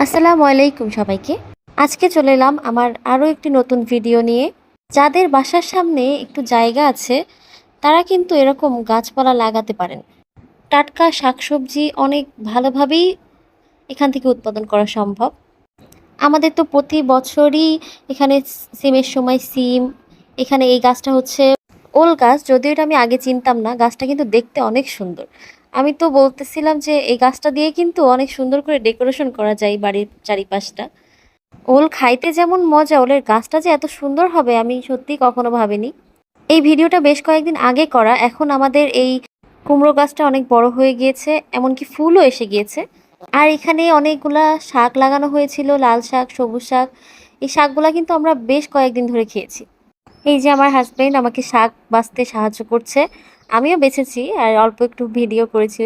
আসসালামু আলাইকুম সবাইকে। আজকে চলে এলাম আমার আরও একটি নতুন ভিডিও নিয়ে। যাদের বাসার সামনে একটু জায়গা আছে তারা কিন্তু এরকম গাছপালা লাগাতে পারেন। টাটকা শাকসবজি অনেক ভালোভাবেই এখান থেকে উৎপাদন করা সম্ভব। আমাদের তো প্রতি বছরই এখানে সিমের সময় সিম, এখানে এই গাছটা হচ্ছে ওল গাছ, যদিও এটা আমি আগে চিনতাম না। গাছটা কিন্তু দেখতে অনেক সুন্দর। আমি তো বলতেছিলাম যে এই গাছটা দিয়ে কিন্তু অনেক সুন্দর করে ডেকোরেশন করা যায় বাড়ির চারিপাশটা। ওল খাইতে যেমন মজা, ওলের গাছটা যে এত সুন্দর হবে আমি সত্যিই কখনো ভাবিনি। এই ভিডিওটা বেশ কয়েকদিন আগে করা। এখন আমাদের এই কুমড়ো গাছটা অনেক বড় হয়ে গিয়েছে, এমনকি ফুলও এসে গিয়েছে। আর এখানে অনেকগুলা শাক লাগানো হয়েছিল, লাল শাক, সবুজ শাক। এই শাকগুলা কিন্তু আমরা বেশ কয়েকদিন ধরে খেয়েছি। এই যে আমার হাজবেন্ড আমাকে শাক বাছতে সাহায্য করছে, আমিও বেছেছি আর অল্প একটু ভিডিও করেছি।